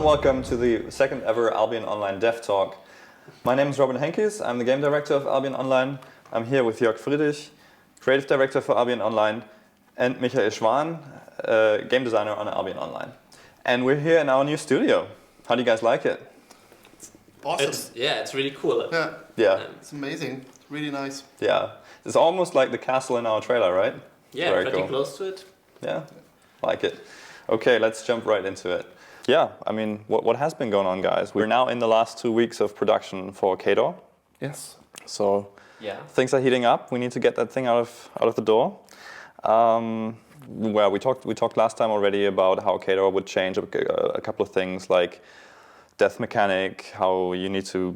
and welcome to the second ever Albion Online Dev Talk. My name is Robin Henkys, I'm the Game Director of Albion Online. I'm here with Jörg Friedrich, Creative Director for Albion Online, and Schwahn, Game Designer on Albion Online. And we're here in our new studio. How do you guys like it? Awesome. It's really cool. Yeah. It's amazing. Really nice. Yeah. It's almost like the castle in our trailer, right? Yeah, very pretty cool. Close to it. Yeah, like it. Okay, let's jump right into it. Yeah, I mean, what has been going on, guys? We're now in the last 2 weeks of production for Cador. Yes. So things are heating up. We need to get that thing out of the door. Well, we talked last time already about how Cador would change a couple of things like death mechanic, how you need to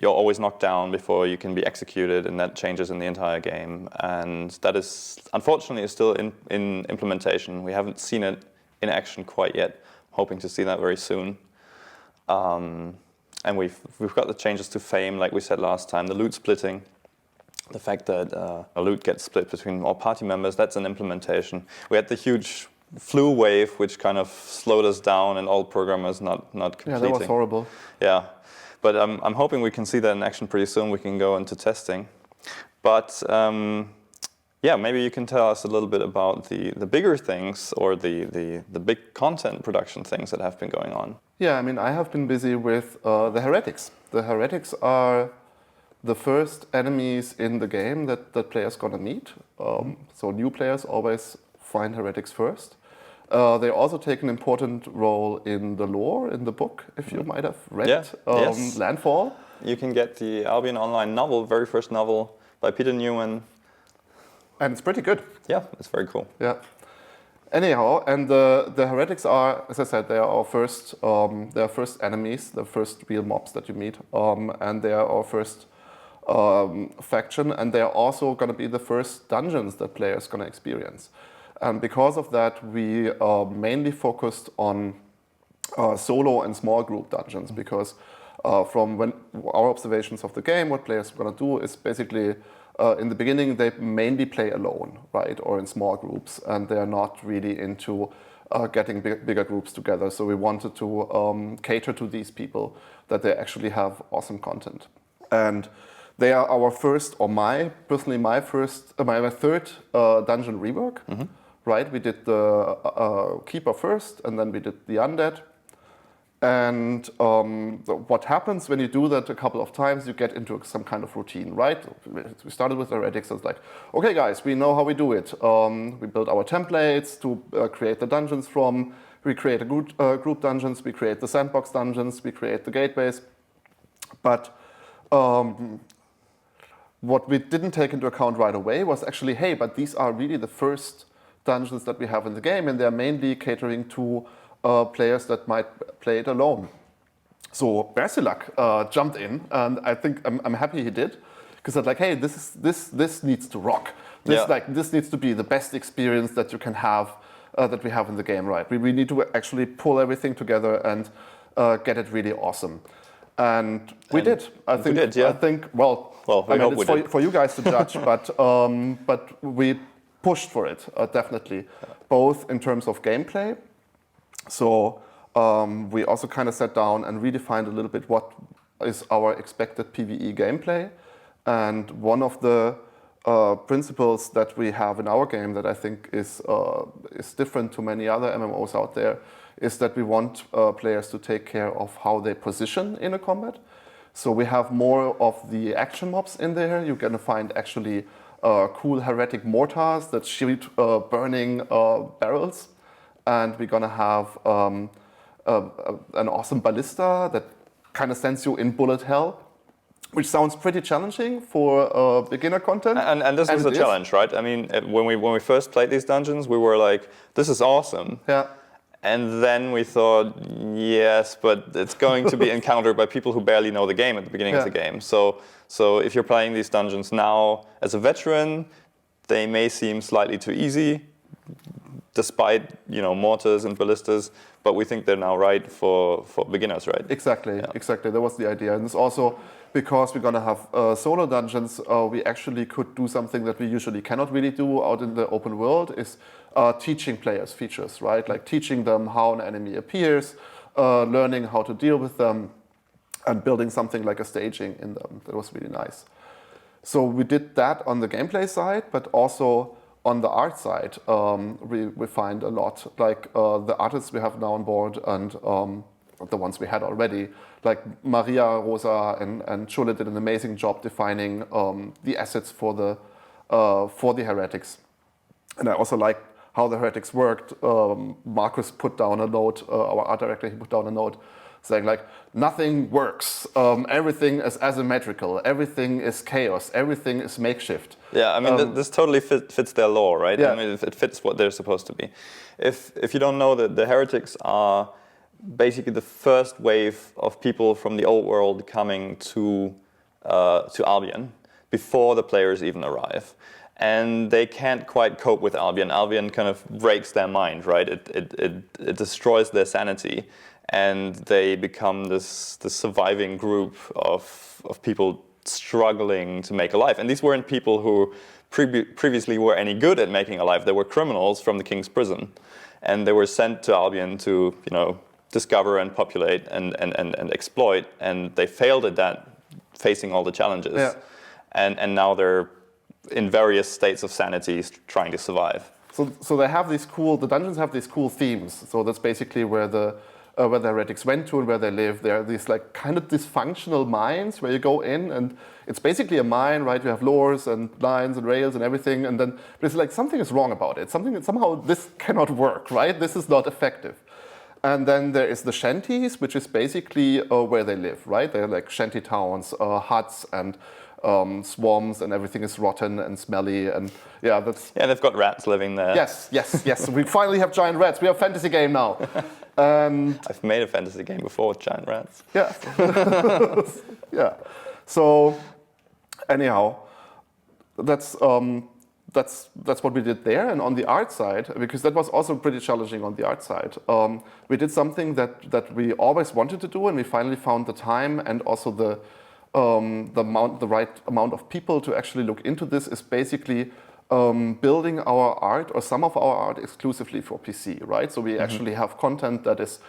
you're always knocked down before you can be executed, and that changes in the entire game. And that is unfortunately still in implementation. We haven't seen it in action quite yet. Hoping to see that very soon. And we've got the changes to fame, like we said last time, the loot splitting, the fact that a loot gets split between all party members. That's an implementation. We had the huge flu wave, which kind of slowed us down, and all programmers not completing. Yeah, that was horrible. Yeah, but I'm hoping we can see that in action pretty soon. We can go into testing, but yeah, maybe you can tell us a little bit about the bigger things or the big content production things that have been going on. Yeah, I mean, I have been busy with the Heretics. The Heretics are the first enemies in the game that players gonna meet. So new players always find Heretics first. They also take an important role in the lore, in the book, if you might have read yes. Landfall. You can get the Albion Online novel, very first novel by Peter Newman. And it's pretty good. Yeah, it's very cool. Yeah. Anyhow, and the Heretics are, as I said, they are our first enemies, the first real mobs that you meet, and they are our first faction, and they are also going to be the first dungeons that players going to experience. And because of that, we mainly focused on solo and small group dungeons, because from our observations of the game, what players are going to do is basically in the beginning, they mainly play alone, right, or in small groups, and they are not really into getting bigger groups together. So we wanted to cater to these people, that they actually have awesome content. And they are our first, or my third dungeon rework, right? We did the Keeper first, and then we did the Undead. And what happens when you do that a couple of times, you get into some kind of routine, right? We started with Heretics. It's like, okay, guys, we know how we do it. We build our templates to create the dungeons from. We create group dungeons. We create the sandbox dungeons. We create the gateways. But what we didn't take into account right away was actually, hey, but these are really the first dungeons that we have in the game, and they're mainly catering to players that might play it alone. So Bersilak jumped in, and I think I'm happy he did, because I'm like, hey, this needs to rock. This needs to be the best experience that you can have, that we have in the game, right? We need to actually pull everything together and get it really awesome. And we did. I think. Well, I mean, it's for you guys to judge, but we pushed for it definitely, both in terms of gameplay. So we also kind of sat down and redefined a little bit what is our expected PvE gameplay. And one of the principles that we have in our game that I think is different to many other MMOs out there is that we want players to take care of how they position in a combat. So we have more of the action mobs in there. You're going to find actually cool heretic mortars that shoot burning barrels. And we're going to have an awesome ballista that kind of sends you in bullet hell, which sounds pretty challenging for beginner content. And this was a challenge, right? I mean, when we first played these dungeons, we were like, this is awesome. Yeah. And then we thought, yes, but it's going to be encountered by people who barely know the game at the beginning of the game. So if you're playing these dungeons now as a veteran, they may seem slightly too easy, despite mortars and ballistas, but we think they're now right for beginners, right? Exactly. That was the idea. And it's also because we're going to have solo dungeons, we actually could do something that we usually cannot really do out in the open world, is teaching players features, right? Like teaching them how an enemy appears, learning how to deal with them, and building something like a staging in them. That was really nice. So we did that on the gameplay side, but also on the art side, we find a lot. Like the artists we have now on board and the ones we had already, like Maria, Rosa, and Chule did an amazing job defining the assets for the Heretics. And I also like how the Heretics worked. Marcus put down a note, our art director, he put down a note saying like, nothing works, everything is asymmetrical, everything is chaos, everything is makeshift. Yeah, I mean, this totally fits their law, right? Yeah. I mean, it fits what they're supposed to be. If you don't know, that the Heretics are basically the first wave of people from the old world coming to Albion before the players even arrive. And they can't quite cope with Albion. Albion kind of breaks their mind, right? It destroys their sanity. And they become this surviving group of people struggling to make a life. And these weren't people who previously were any good at making a life. They were criminals from the king's prison. And they were sent to Albion to, discover and populate and exploit. And they failed at that, facing all the challenges. Yeah. And now they're in various states of sanity trying to survive. So they have these the dungeons have these cool themes. So that's basically where the Heretics went to and where they live. There are these like kind of dysfunctional mines where you go in and it's basically a mine, right? You have lores and lines and rails and everything, and then it's like something is wrong about it. Somehow this cannot work, right? This is not effective. And then there is the shanties, which is basically where they live, right? They're like shanty towns, huts and swamps, and everything is rotten and smelly, and yeah, that's... Yeah, they've got rats living there. Yes. We finally have giant rats. We have a fantasy game now. And I've made a fantasy game before with giant rats. Yeah. Yeah. So anyhow, that's what we did there. And on the art side, because that was also pretty challenging on the art side, we did something that we always wanted to do, and we finally found the time and also the right amount of people to actually look into this, is basically building our art or some of our art exclusively for PC, right? So we actually have content that is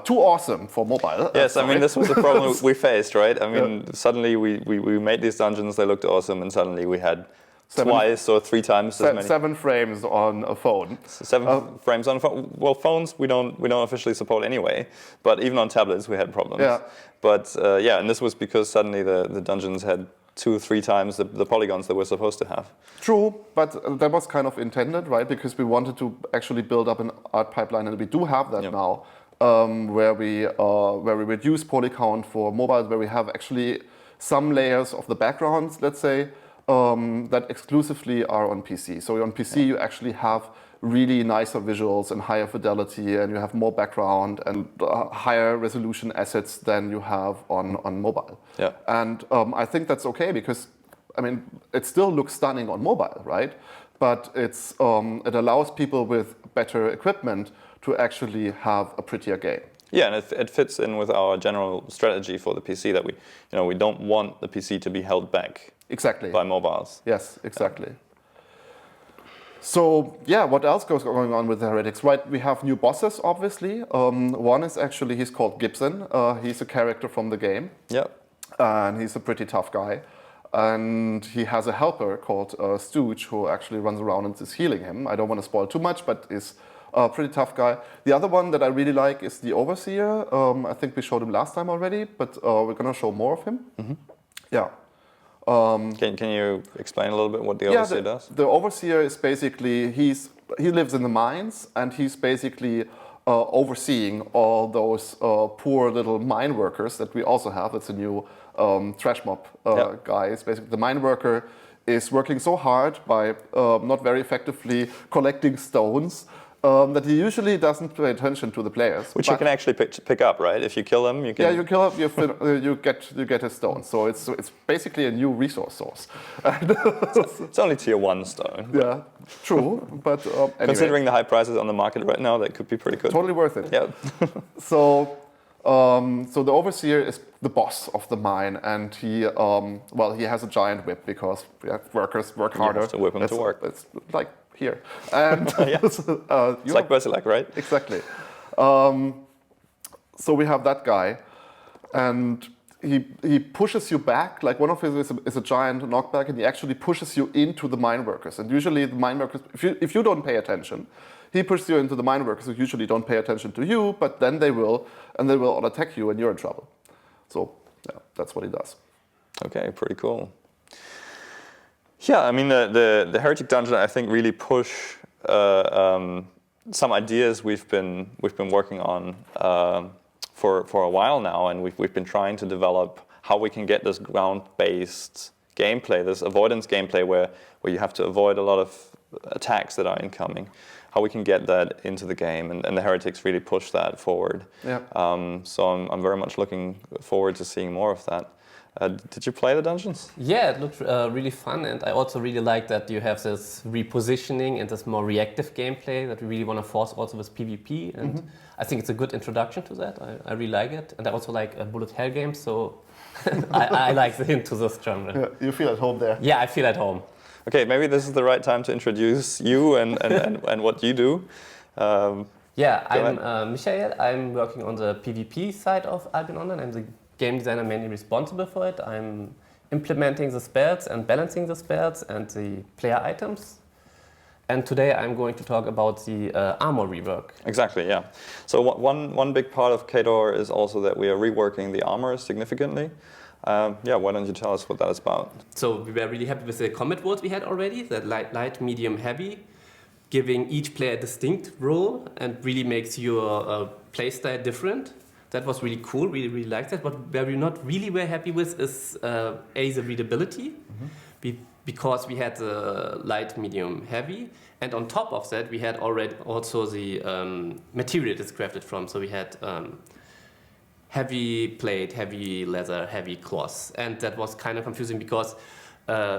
too awesome for mobile. Yes, I mean, this was the problem we faced, right? I mean, suddenly we made these dungeons, they looked awesome, and suddenly we had twice or three times as many. 7 frames on a phone. 7 frames on a phone. Well, phones we don't officially support anyway, but even on tablets we had problems. Yeah. But and this was because suddenly the dungeons had 2 or 3 times the polygons that we're supposed to have. True, but that was kind of intended, right? Because we wanted to actually build up an art pipeline, and we do have that now, where we reduce poly count for mobile, where we have actually some layers of the backgrounds, let's say, that exclusively are on PC. So on PC you actually have really nicer visuals and higher fidelity, and you have more background and higher resolution assets than you have on mobile. Yeah. And I think that's okay, because I mean, it still looks stunning on mobile, right? But it allows people with better equipment to actually have a prettier game. Yeah, and it fits in with our general strategy for the PC that we don't want the PC to be held back. Exactly. By mobiles. Yes, exactly. So yeah, what else goes going on with the Heretics? Right, we have new bosses, obviously. One is actually, he's called Gibson. He's a character from the game. Yeah. And he's a pretty tough guy. And he has a helper called Stooge, who actually runs around and is healing him. I don't want to spoil too much, but is a pretty tough guy. The other one that I really like is the Overseer. I think we showed him last time already, but we're going to show more of him. Mm-hmm. Yeah. Can you explain a little bit what the Overseer does? The Overseer is basically, he lives in the mines, and he's basically overseeing all those poor little mine workers that we also have. It's a new trash mob guy. It's basically the mine worker is working so hard by not very effectively collecting stones that he usually doesn't pay attention to the players. Which you can actually pick up, right? If you kill him, you can... Yeah, you kill him, you get his stone. So it's basically a new resource source. It's only tier 1 stone. Yeah, true. But anyway. Considering the high prices on the market right now, that could be pretty good. Totally worth it. Yeah. So the Overseer is the boss of the mine, and he has a giant whip, because workers work harder. You have to whip him to work. It's like here. And it's like Berserk, right? Exactly. So we have that guy, and he pushes you back. Like one of his is a giant knockback, and he actually pushes you into the mine workers. And usually the mine workers, if you don't pay attention, he pushes you into the mine workers who usually don't pay attention to you, but then they will, and they will all attack you, and you're in trouble. So yeah, that's what he does. Okay, pretty cool. Yeah, I mean the Heretic dungeon I think really push some ideas we've been working on for a while now, and we've been trying to develop how we can get this ground-based gameplay, this avoidance gameplay where you have to avoid a lot of attacks that are incoming, how we can get that into the game, and the Heretics really push that forward. Yeah. So I'm very much looking forward to seeing more of that. Did you play the dungeons? Yeah, it looked really fun, and I also really like that you have this repositioning and this more reactive gameplay that we really want to force also with PvP, and I think it's a good introduction to that. I really like it, and I also like bullet hell games, so I like the hint to this genre. Yeah, you feel at home there. Yeah, I feel at home. Okay, maybe this is the right time to introduce you and what you do. Yeah, I'm Michael. I'm working on the PvP side of Albion Online. I'm the game designer mainly responsible for it. I'm implementing the spells and balancing the spells and the player items. And today I'm going to talk about the armor rework. Exactly, yeah. So one big part of Kador is also that we are reworking the armor significantly. Yeah, why don't you tell us what that is about? So we were really happy with the combat roles we had already, the light, medium, heavy, giving each player a distinct role and really makes your playstyle different. That was really cool, really liked that. But where we're not really very happy with is the readability, because we had the light, medium, heavy, and on top of that we had already also the material it's crafted from. So we had heavy plate, heavy leather, heavy cloth, and that was kind of confusing because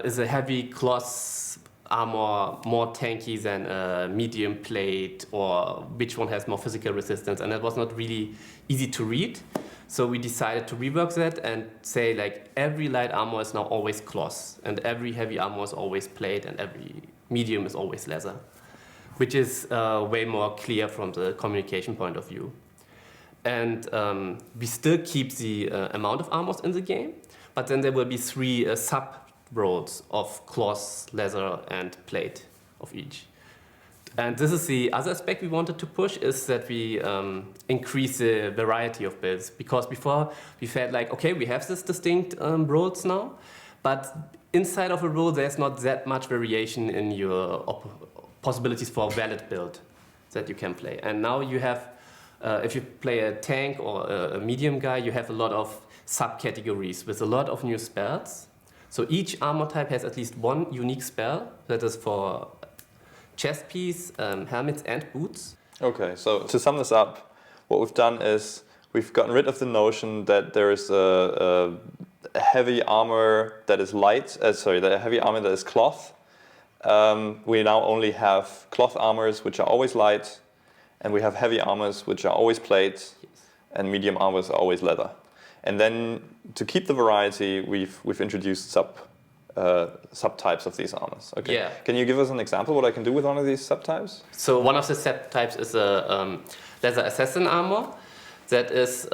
is a heavy cloth armor more tanky than a medium plate, or which one has more physical resistance, and that was not really easy to read. So we decided to rework that and say like every light armor is now always cloth, and every heavy armor is always plate, and every medium is always leather, which is way more clear from the communication point of view. And we still keep the amount of armors in the game, but then there will be 3 sub-roles of cloth, leather, and plate of each. And this is the other aspect we wanted to push, is that we increase the variety of builds. Because before we felt like, okay, we have this distinct roles now, but inside of a role there's not that much variation in your possibilities for a valid build that you can play. And now you have, if you play a tank or a medium guy, you have a lot of subcategories with a lot of new spells. So each armor type has at least one unique spell that is for chest piece, helmets, and boots. Okay, so to sum this up, what we've done is we've gotten rid of the notion that there is a heavy armor that is a heavy armor that is cloth. We now only have cloth armors which are always light, and we have heavy armors which are always plate, and medium armors are always leather. And then to keep the variety, we've introduced subtypes of these armors. Okay. Yeah. Can you give us an example what I can do with one of these subtypes? So one of the subtypes is a leather assassin armor. That is,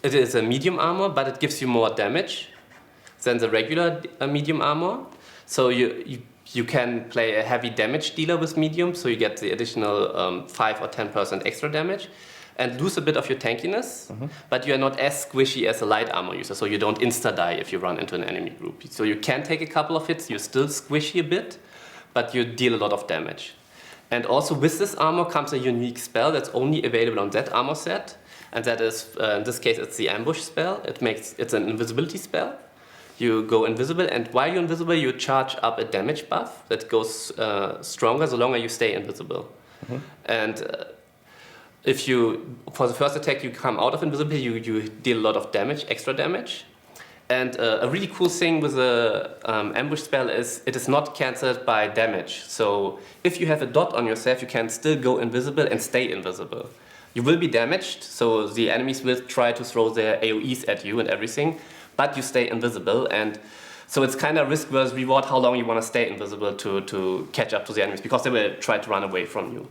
it is a medium armor, but it gives you more damage than the regular medium armor. So you can play a heavy damage dealer with medium, so you get the additional 5 or 10% extra damage, and lose a bit of your tankiness, but you are not as squishy as a light armor user, so you don't insta-die if you run into an enemy group. So you can take a couple of hits, you're still squishy a bit, but you deal a lot of damage. And also with this armor comes a unique spell that's only available on that armor set, and that is, in this case, it's the ambush spell. It's an invisibility spell. You go invisible, and while you're invisible, you charge up a damage buff that goes stronger the longer you stay invisible. And if you, for the first attack, you come out of invisibility, you deal a lot of damage, extra damage. And a really cool thing with the ambush spell is it is not cancelled by damage. So if you have a dot on yourself, you can still go invisible and stay invisible. You will be damaged, so the enemies will try to throw their AoEs at you and everything, but you stay invisible. And so it's kind of risk versus reward how long you want to stay invisible to catch up to the enemies, because they will try to run away from you.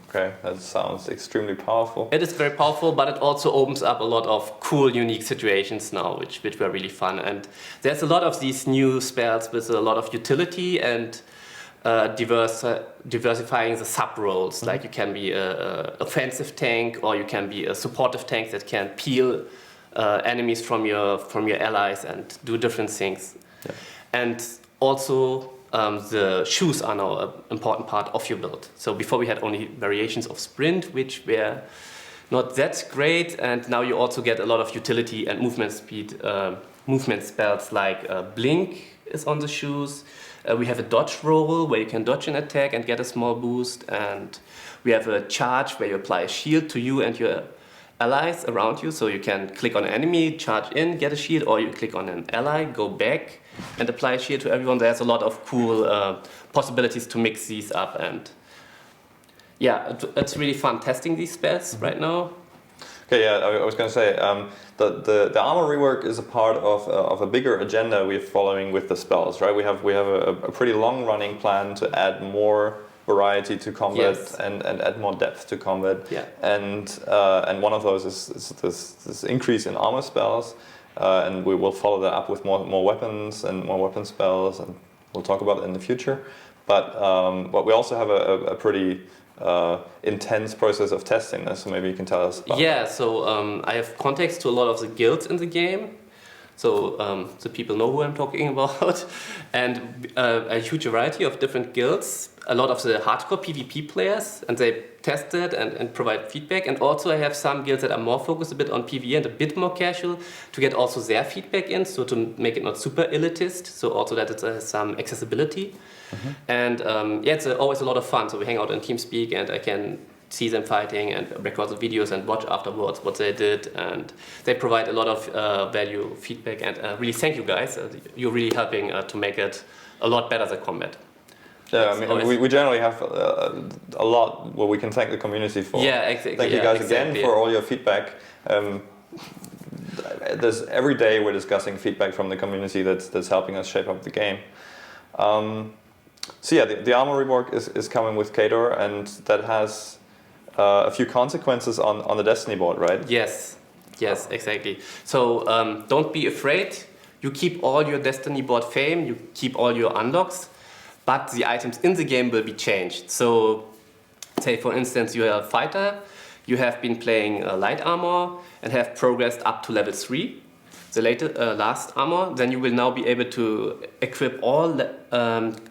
Okay, that sounds extremely powerful. It is very powerful, but it also opens up a lot of cool, unique situations now, which were really fun. And there's a lot of these new spells with a lot of utility and diversifying the sub-roles. Like you can be a offensive tank, or you can be a supportive tank that can peel enemies from your allies and do different things. Yeah. And also, the shoes are now an important part of your build. So before we had only variations of sprint, which were not that great, and now you also get a lot of utility and movement speed, movement spells like blink is on the shoes. We have a dodge roll where you can dodge an attack and get a small boost, and we have a charge where you apply a shield to you and your allies around you, so you can click on an enemy, charge in, get a shield, or you click on an ally, go back and apply a shield to everyone. There's a lot of cool possibilities to mix these up, and yeah, it's really fun testing these spells right now. Okay, yeah, I was going to say, the armor rework is a part of a bigger agenda we're following with the spells, right? We have a pretty long running plan to add more variety to combat. Yes. and add more depth to combat. Yeah. And one of those is this increase in armor spells, and we will follow that up with more weapons and more weapon spells, and we'll talk about it in the future. But we also have a pretty intense process of testing this, so maybe you can tell us about Yeah, so I have contacts to a lot of the guilds in the game. So the people know who I'm talking about. And a huge variety of different guilds. A lot of the hardcore PvP players, and they test it and provide feedback. And also I have some guilds that are more focused a bit on PvE and a bit more casual to get also their feedback in, so to make it not super elitist, so also that it has some accessibility. Mm-hmm. And yeah, it's always a lot of fun. So we hang out in TeamSpeak, and I can see them fighting and record the videos and watch afterwards what they did, and they provide a lot of value feedback, and really thank you guys. You're really helping to make it a lot better, the combat. Yeah, I mean, we generally have a lot what we can thank the community for. Yeah, exactly. Thank you guys again for all your feedback. Every day we're discussing feedback from the community that's helping us shape up the game. So yeah, the armor rework is coming with Cador, and that has a few consequences on the Destiny board, right? Yes, exactly. So don't be afraid. You keep all your Destiny board fame, you keep all your unlocks, but the items in the game will be changed. So say for instance you are a fighter, you have been playing light armor and have progressed up to level 3, the last armor, then you will now be able to equip all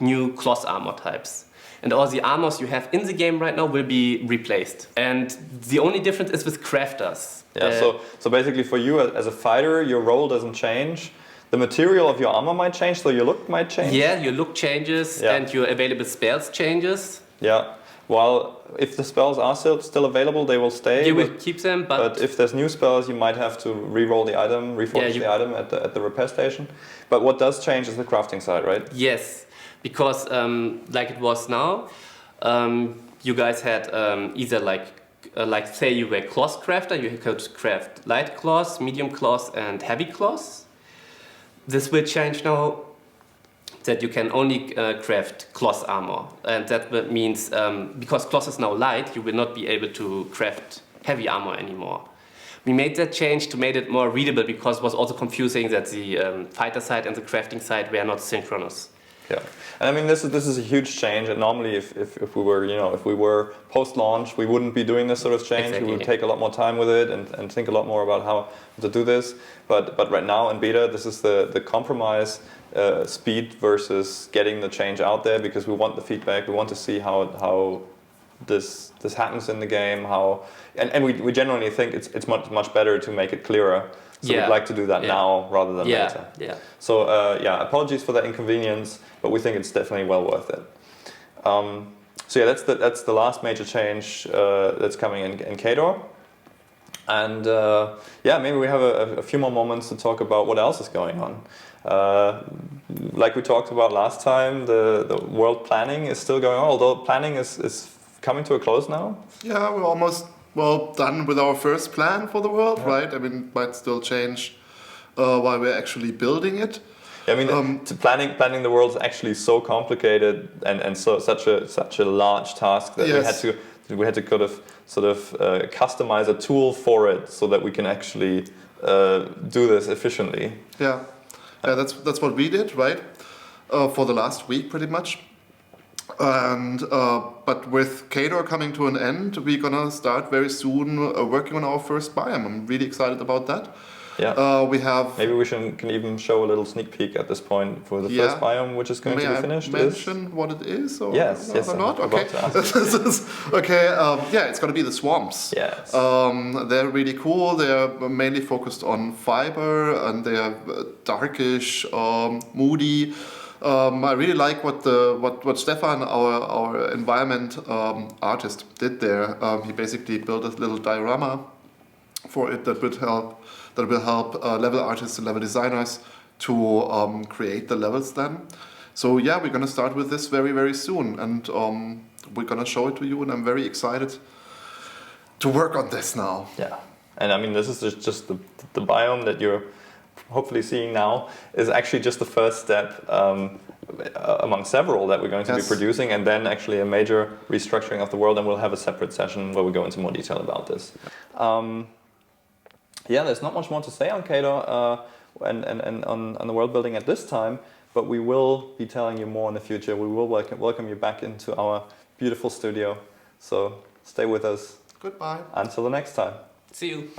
new cloth armor types. And all the armors you have in the game right now will be replaced. And the only difference is with crafters. Yeah, so basically for you as a fighter, your role doesn't change. The material of your armor might change, so your look might change. Yeah, your look changes, yeah, and your available spells changes. Yeah, while if the spells are still available, they will stay. You will keep them, but if there's new spells, you might have to re-roll the item, reforge the item at the repair station. But what does change is the crafting side, right? Yes, because like it was now, you guys had either like say you were cloth crafter, you could craft light cloth, medium cloth, and heavy cloth. This will change now, that you can only craft cloth armor, and that means because cloth is now light, you will not be able to craft heavy armor anymore. We made that change to make it more readable, because it was also confusing that the fighter side and the crafting side were not synchronous. Yeah, and I mean this is a huge change. And normally, if we were post-launch, we wouldn't be doing this sort of change. Exactly. We would take a lot more time with it and think a lot more about how to do this. But right now in beta, this is the compromise, speed versus getting the change out there, because we want the feedback. We want to see how this happens in the game. And we generally think it's much better to make it clearer. So we'd like to do that now rather than later. Yeah. So apologies for that inconvenience, but we think it's definitely well worth it. So yeah, that's the last major change that's coming in Cador. And maybe we have a few more moments to talk about what else is going on. Like we talked about last time, the world planning is still going on, although planning is coming to a close now. Yeah, we're almost done with our first plan for the world, right? I mean, it might still change while we're actually building it. Yeah, I mean, planning the world is actually so complicated and so such a large task that we had we had to sort of customize a tool for it so that we can actually do this efficiently. Yeah, that's what we did, right? For the last week, pretty much. And but with Cador coming to an end, we're gonna start very soon working on our first biome. I'm really excited about that. Yeah. We have. Maybe we can even show a little sneak peek at this point for the first biome, which is going to be finished. May I mention what it is? Or yes. or not? Okay. Okay. It's going to be the swamps. Yes. They're really cool. They're mainly focused on fiber, and they're darkish, moody. I really like what Stefan, our environment artist, did there. He basically built a little diorama for it that will help level artists and level designers to create the levels then. So yeah, we're gonna start with this very, very soon, and we're gonna show it to you, and I'm very excited to work on this now. Yeah, and I mean, this is just the biome that you're hopefully seeing now is actually just the first step among several that we're going to be producing, and then actually a major restructuring of the world, and we'll have a separate session where we go into more detail about this. Yeah, there's not much more to say on Cador and on the world building at this time, but we will be telling you more in the future. We will welcome you back into our beautiful studio. So stay with us. Goodbye. Until the next time. See you.